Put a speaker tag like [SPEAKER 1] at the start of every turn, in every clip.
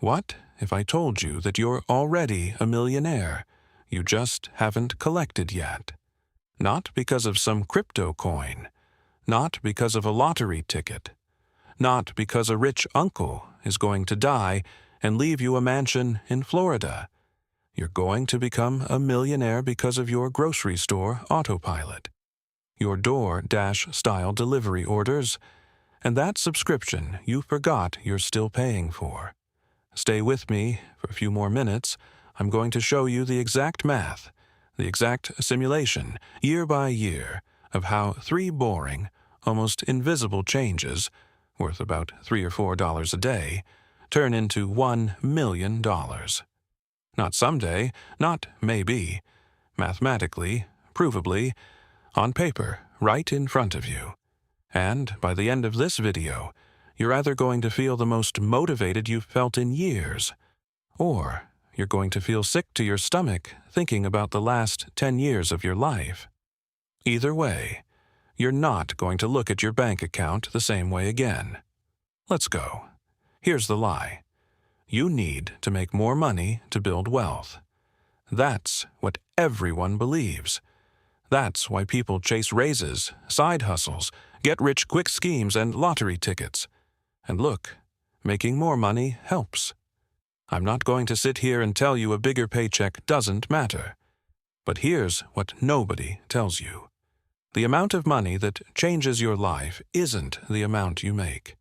[SPEAKER 1] What if I told you that you're already a millionaire? You just haven't collected yet. Not because of some crypto coin. Not because of a lottery ticket. Not because a rich uncle is going to die and leave you a mansion in Florida. You're going to become a millionaire because of your grocery store autopilot, your DoorDash-style delivery orders, and that subscription you forgot you're still paying for. Stay with me for a few more minutes. I'm going to show you the exact math, the exact simulation, year by year, of how 3 boring, almost invisible changes, worth about $3 or $4 a day, turn into $1 million. Not someday, not maybe. Mathematically, provably, on paper, right in front of you. And by the end of this video, you're either going to feel the most motivated you've felt in years, or you're going to feel sick to your stomach thinking about the last 10 years of your life. Either way, you're not going to look at your bank account the same way again. Let's go. Here's the lie. You need to make more money to build wealth. That's what everyone believes. That's why people chase raises, side hustles, get-rich-quick schemes, and lottery tickets. And look, making more money helps. I'm not going to sit here and tell you a bigger paycheck doesn't matter. But here's what nobody tells you. The amount of money that changes your life isn't the amount you make.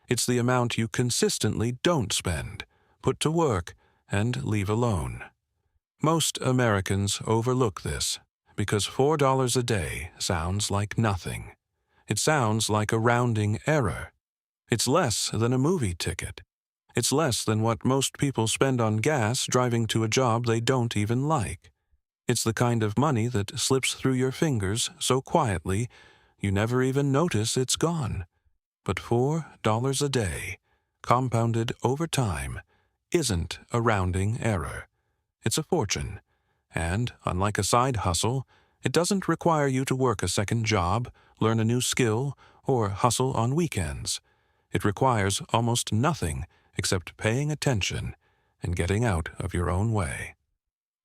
[SPEAKER 1] It's the amount you consistently don't spend, put to work, and leave alone. Most Americans overlook this because $4 a day sounds like nothing. It sounds like a rounding error. It's less than a movie ticket. It's less than what most people spend on gas driving to a job they don't even like. It's the kind of money that slips through your fingers so quietly you never even notice it's gone. But $4 a day, compounded over time, isn't a rounding error. It's a fortune. And, unlike a side hustle, it doesn't require you to work a second job, learn a new skill, or hustle on weekends. It requires almost nothing except paying attention and getting out of your own way.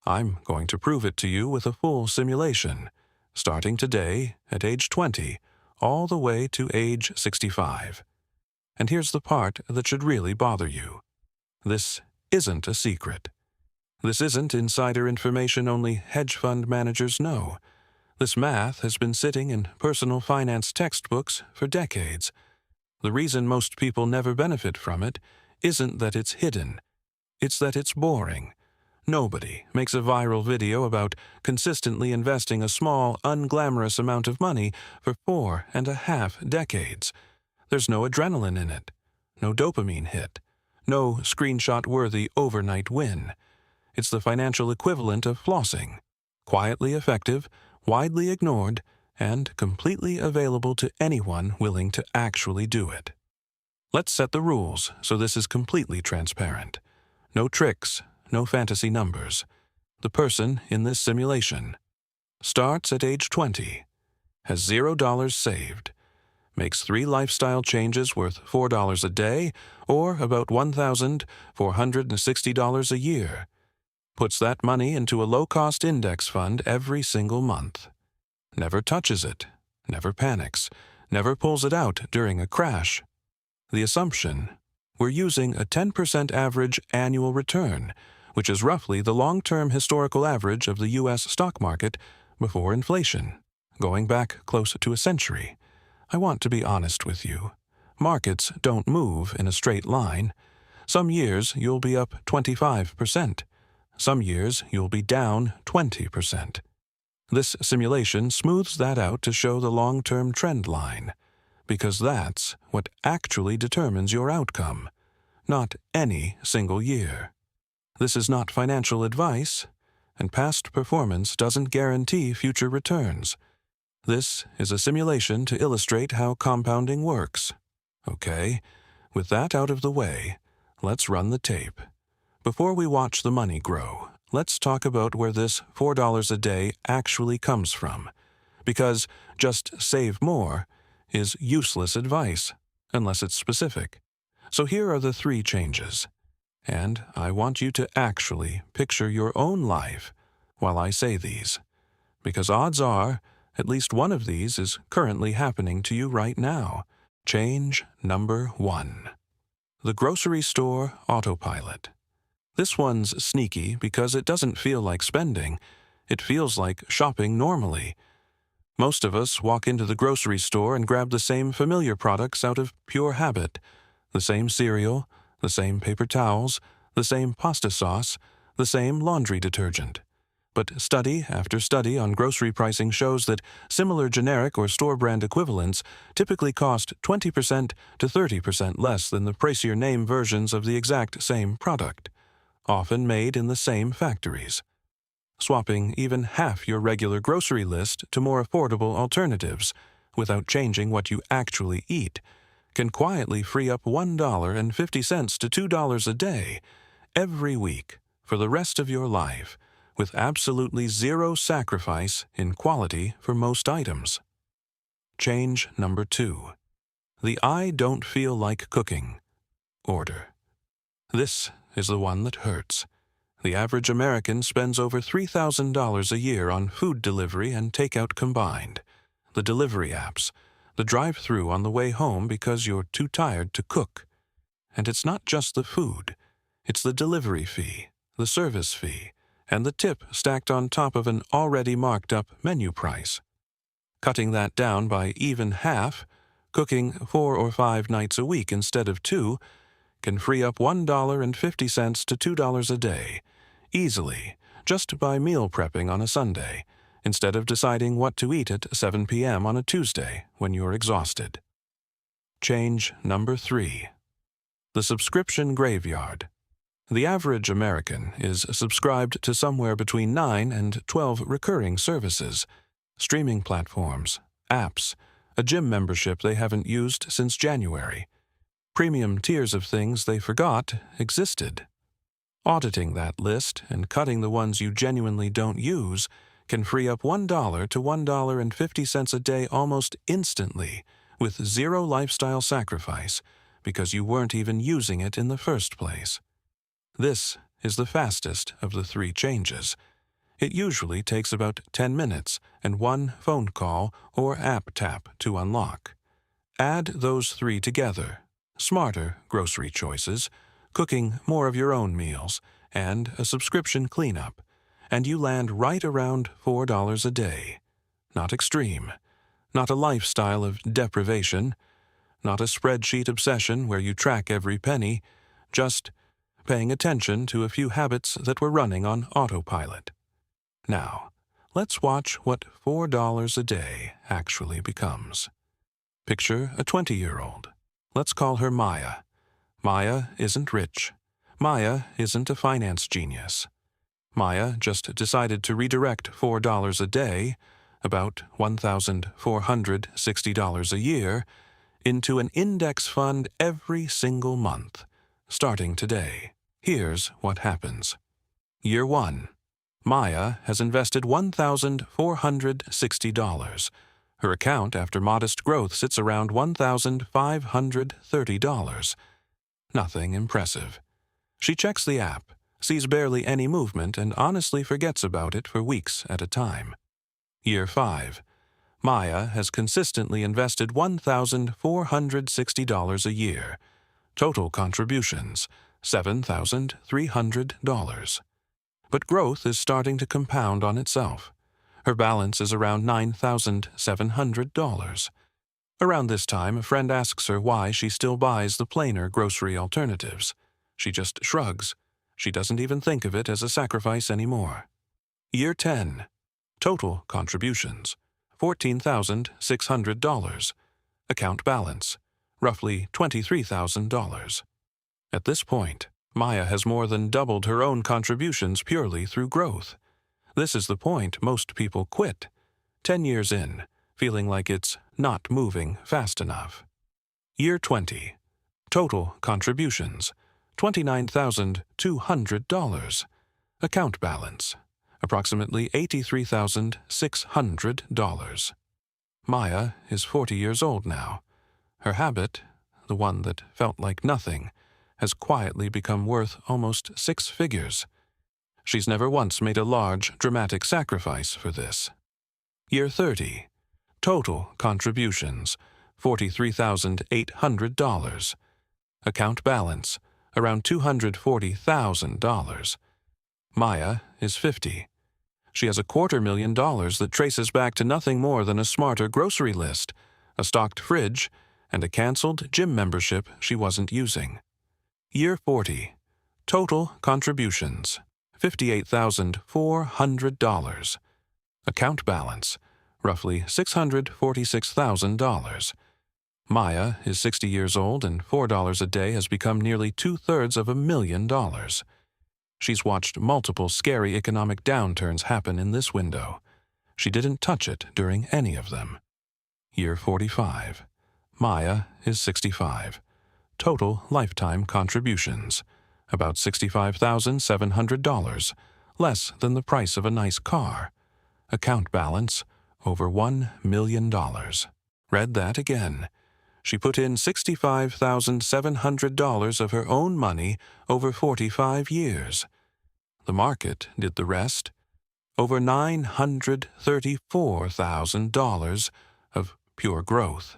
[SPEAKER 1] I'm going to prove it to you with a full simulation, starting today at age 20, all the way to age 65. And here's the part that should really bother you. This isn't a secret. This isn't insider information only hedge fund managers know. This math has been sitting in personal finance textbooks for decades. The reason most people never benefit from it isn't that it's hidden. It's that it's boring. Nobody makes a viral video about consistently investing a small, unglamorous amount of money for 4.5 decades. There's no adrenaline in it, no dopamine hit, no screenshot-worthy overnight win. It's the financial equivalent of flossing, quietly effective, widely ignored, and completely available to anyone willing to actually do it. Let's set the rules so this is completely transparent. No tricks, no fantasy numbers. The person in this simulation starts at age 20, has $0 saved, makes 3 lifestyle changes worth $4 a day, or about $1,460 a year, puts that money into a low-cost index fund every single month, never touches it, never panics, never pulls it out during a crash. The assumption: we're using a 10% average annual return, which is roughly the long-term historical average of the U.S. stock market before inflation, going back close to a century. I want to be honest with you. Markets don't move in a straight line. Some years you'll be up 25%. Some years you'll be down 20%. This simulation smooths that out to show the long-term trend line, because that's what actually determines your outcome, not any single year. This is not financial advice, and past performance doesn't guarantee future returns. This is a simulation to illustrate how compounding works. Okay, with that out of the way, let's run the tape. Before we watch the money grow, let's talk about where this $4 a day actually comes from, because just save more is useless advice, unless it's specific. So here are the 3 changes. And I want you to actually picture your own life while I say these, because odds are at least one of these is currently happening to you right now. Change number 1. The grocery store autopilot. This one's sneaky because it doesn't feel like spending. It feels like shopping normally. Most of us walk into the grocery store and grab the same familiar products out of pure habit. The same cereal, the same paper towels, the same pasta sauce, the same laundry detergent. But study after study on grocery pricing shows that similar generic or store-brand equivalents typically cost 20% to 30% less than the pricier name versions of the exact same product, often made in the same factories. Swapping even half your regular grocery list to more affordable alternatives, without changing what you actually eat, can quietly free up $1.50 to $2 a day, every week, for the rest of your life, with absolutely zero sacrifice in quality for most items. Change number 2. The I don't feel like cooking order. This is the one that hurts. The average American spends over $3,000 a year on food delivery and takeout combined. The delivery apps, the drive-through on the way home because you're too tired to cook. And it's not just the food. It's the delivery fee, the service fee, and the tip stacked on top of an already marked-up menu price. Cutting that down by even half, cooking 4 or 5 nights a week instead of 2, can free up $1.50 to $2 a day, easily, just by meal prepping on a Sunday, instead of deciding what to eat at 7 p.m. on a Tuesday when you're exhausted. Change number 3. The subscription graveyard. The average American is subscribed to somewhere between 9 and 12 recurring services, streaming platforms, apps, a gym membership they haven't used since January, premium tiers of things they forgot existed. Auditing that list and cutting the ones you genuinely don't use can free up $1 to $1.50 a day almost instantly, with zero lifestyle sacrifice, because you weren't even using it in the first place. This is the fastest of the 3 changes. It usually takes about 10 minutes and 1 phone call or app tap to unlock. Add those 3 together: smarter grocery choices, cooking more of your own meals, and a subscription cleanup, and you land right around $4 a day. Not extreme, not a lifestyle of deprivation, not a spreadsheet obsession where you track every penny, just paying attention to a few habits that were running on autopilot. Now, let's watch what $4 a day actually becomes. Picture a 20-year-old. Let's call her Maya. Maya isn't rich. Maya isn't a finance genius. Maya just decided to redirect $4 a day, about $1,460 a year, into an index fund every single month, starting today. Here's what happens. Year 1. Maya has invested $1,460. Her account after modest growth sits around $1,530. Nothing impressive. She checks the app, sees barely any movement, and honestly forgets about it for weeks at a time. Year 5. Maya has consistently invested $1,460 a year. Total contributions, $7,300. But growth is starting to compound on itself. Her balance is around $9,700. Around this time, a friend asks her why she still buys the plainer grocery alternatives. She just shrugs. She doesn't even think of it as a sacrifice anymore. Year 10. Total contributions, $14,600. Account balance, roughly $23,000. At this point, Maya has more than doubled her own contributions purely through growth. This is the point most people quit, 10 years in, feeling like it's not moving fast enough. Year 20. Total contributions, $29,200. Account balance, approximately $83,600. Maya is 40 years old now. Her habit, the one that felt like nothing, has quietly become worth almost 6 figures. She's never once made a large, dramatic sacrifice for this. Year 30. Total contributions, $43,800. Account balance, around $240,000. Maya is 50. She has $250,000 that traces back to nothing more than a smarter grocery list, a stocked fridge, and a canceled gym membership she wasn't using. Year 40. Total contributions, $58,400. Account balance, roughly $646,000. Maya is 60 years old, and $4 a day has become nearly 2/3 of $1,000,000. She's watched multiple scary economic downturns happen in this window. She didn't touch it during any of them. Year 45. Maya is 65. Total lifetime contributions, about $65,700, less than the price of a nice car. Account balance, over $1 million. Read that again. She put in $65,700 of her own money over 45 years. The market did the rest. Over $934,000 of pure growth.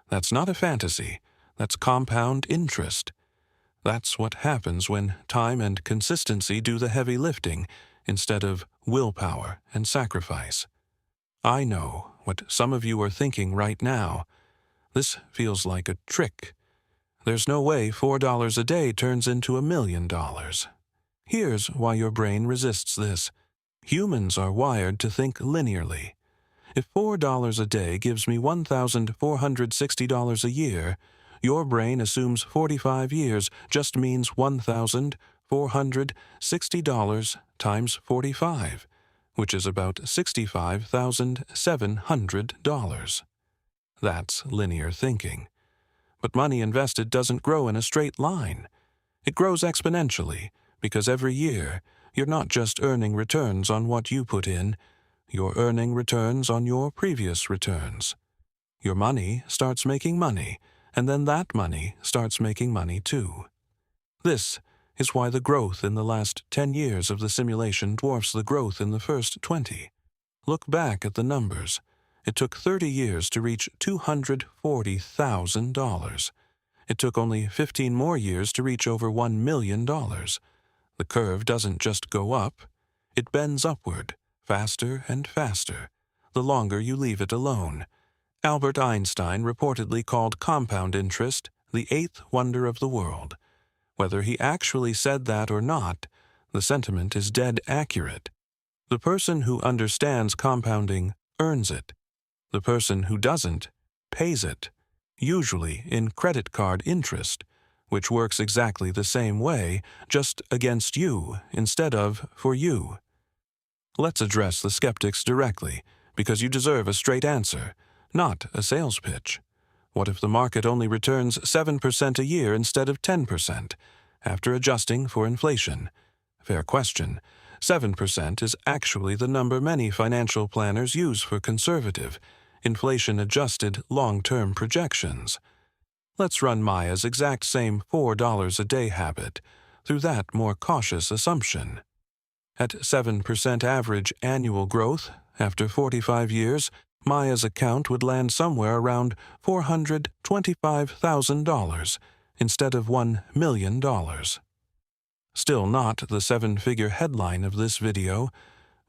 [SPEAKER 1] That's not a fantasy. That's compound interest. That's what happens when time and consistency do the heavy lifting instead of willpower and sacrifice. I know what some of you are thinking right now. This feels like a trick. There's no way $4 a day turns into $1 million. Here's why your brain resists this. Humans are wired to think linearly. If $4 a day gives me $1,460 a year, your brain assumes 45 years just means $1,460 times 45, which is about $65,700. That's linear thinking. But money invested doesn't grow in a straight line. It grows exponentially, because every year you're not just earning returns on what you put in, you're earning returns on your previous returns. Your money starts making money, and then that money starts making money too. This is why the growth in the last 10 years of the simulation dwarfs the growth in the first 20. Look back at the numbers. It took 30 years to reach $240,000. It took only 15 more years to reach over $1 million. The curve doesn't just go up, it bends upward, faster and faster, the longer you leave it alone. Albert Einstein reportedly called compound interest the 8th wonder of the world. Whether he actually said that or not, the sentiment is dead accurate. The person who understands compounding earns it. The person who doesn't pays it, usually in credit card interest, which works exactly the same way, just against you instead of for you. Let's address the skeptics directly, because you deserve a straight answer, not a sales pitch. What if the market only returns 7% a year instead of 10%, after adjusting for inflation? Fair question. 7% is actually the number many financial planners use for conservative, inflation-adjusted long-term projections. Let's run Maya's exact same $4 a day habit through that more cautious assumption. At 7% average annual growth, after 45 years, Maya's account would land somewhere around $425,000 instead of $1 million. Still not the 7-figure headline of this video,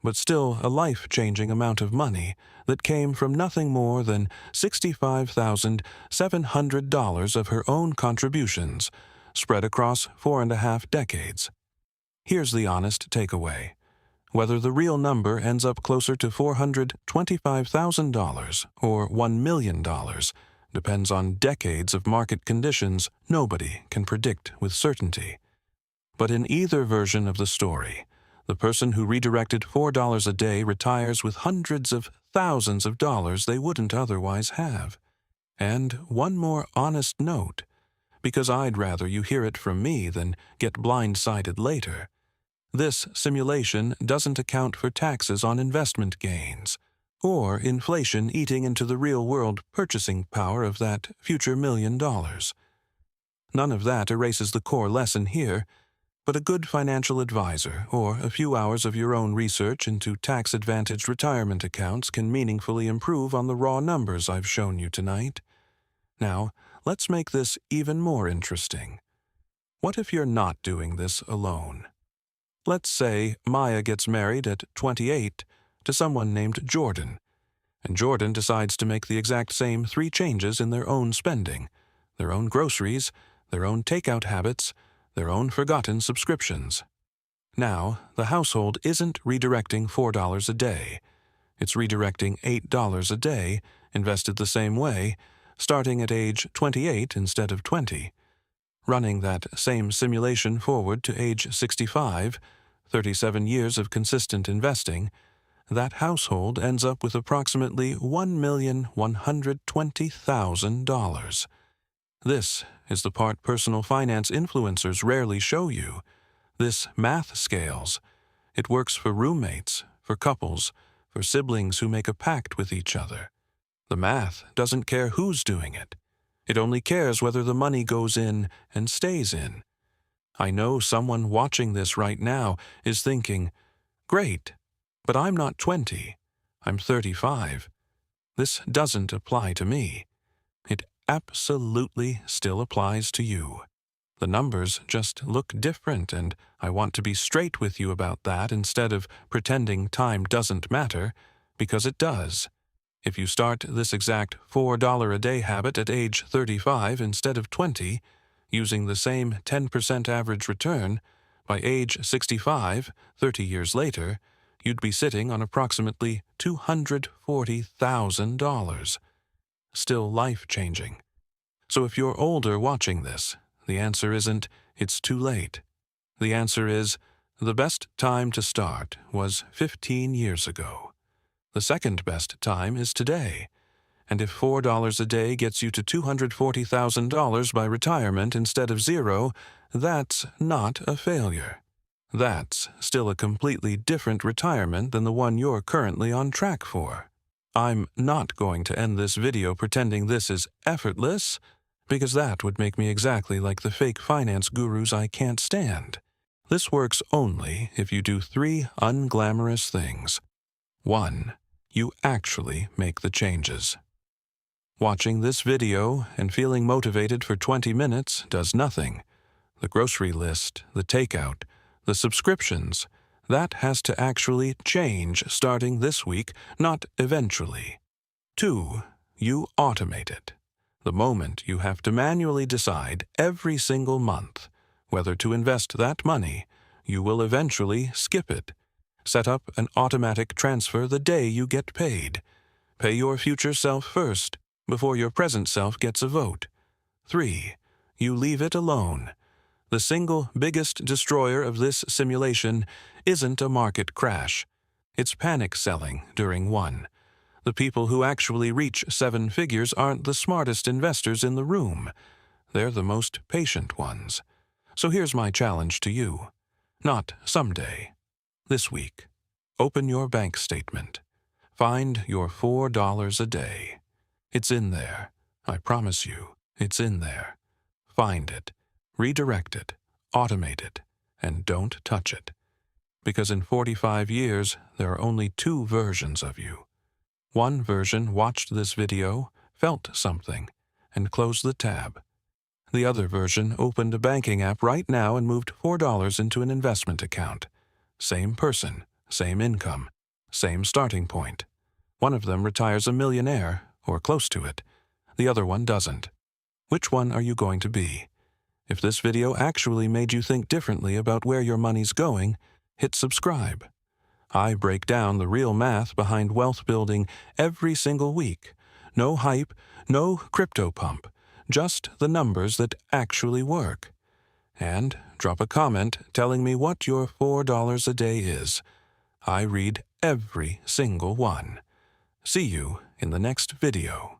[SPEAKER 1] but still a life-changing amount of money that came from nothing more than $65,700 of her own contributions, spread across 4.5 decades. Here's the honest takeaway. Whether the real number ends up closer to $425,000 or $1 million depends on decades of market conditions nobody can predict with certainty. But in either version of the story, the person who redirected $4 a day retires with hundreds of thousands of dollars they wouldn't otherwise have. And one more honest note, because I'd rather you hear it from me than get blindsided later. This simulation doesn't account for taxes on investment gains, or inflation eating into the real-world purchasing power of that future $1 million. None of that erases the core lesson here, but a good financial advisor or a few hours of your own research into tax-advantaged retirement accounts can meaningfully improve on the raw numbers I've shown you tonight. Now, let's make this even more interesting. What if you're not doing this alone? Let's say Maya gets married at 28 to someone named Jordan, and Jordan decides to make the exact same 3 changes in their own spending, their own groceries, their own takeout habits, their own forgotten subscriptions. Now, the household isn't redirecting $4 a day. It's redirecting $8 a day, invested the same way, starting at age 28 instead of 20. Running that same simulation forward to age 65, 37 years of consistent investing, that household ends up with approximately $1,120,000. This is the part personal finance influencers rarely show you. This math scales. It works for roommates, for couples, for siblings who make a pact with each other. The math doesn't care who's doing it. It only cares whether the money goes in and stays in. I know someone watching this right now is thinking, "Great, but I'm not 20. I'm 35. This doesn't apply to me." It absolutely still applies to you. The numbers just look different, and I want to be straight with you about that instead of pretending time doesn't matter, because it does. If you start this exact $4 a day habit at age 35 instead of 20, using the same 10% average return, by age 65, 30 years later, you'd be sitting on approximately $240,000. Still life-changing. So if you're older watching this, the answer isn't, "It's too late." The answer is, the best time to start was 15 years ago. The second best time is today. And if $4 a day gets you to $240,000 by retirement instead of 0, that's not a failure. That's still a completely different retirement than the one you're currently on track for. I'm not going to end this video pretending this is effortless, because that would make me exactly like the fake finance gurus I can't stand. This works only if you do 3 unglamorous things. 1. You actually make the changes. Watching this video and feeling motivated for 20 minutes does nothing. The grocery list, the takeout, the subscriptions, that has to actually change starting this week, not eventually. 2. You automate it. The moment you have to manually decide every single month whether to invest that money, you will eventually skip it. Set up an automatic transfer the day you get paid. Pay your future self first, before your present self gets a vote. 3. You leave it alone. The single biggest destroyer of this simulation isn't a market crash. It's panic selling during one. The people who actually reach 7 figures aren't the smartest investors in the room. They're the most patient ones. So here's my challenge to you. Not someday. This week. Open your bank statement. Find your $4 a day. It's in there. I promise you, it's in there. Find it. Redirect it. Automate it. And don't touch it. Because in 45 years, there are only 2 versions of you. One version watched this video, felt something, and closed the tab. The other version opened a banking app right now and moved $4 into an investment account. Same person, same income, same starting point. One of them retires a millionaire, or close to it. The other one doesn't. Which one are you going to be? If this video actually made you think differently about where your money's going, hit subscribe. I break down the real math behind wealth building every single week. No hype, no crypto pump, just the numbers that actually work. And drop a comment telling me what your $4 a day is. I read every single one. See you in the next video.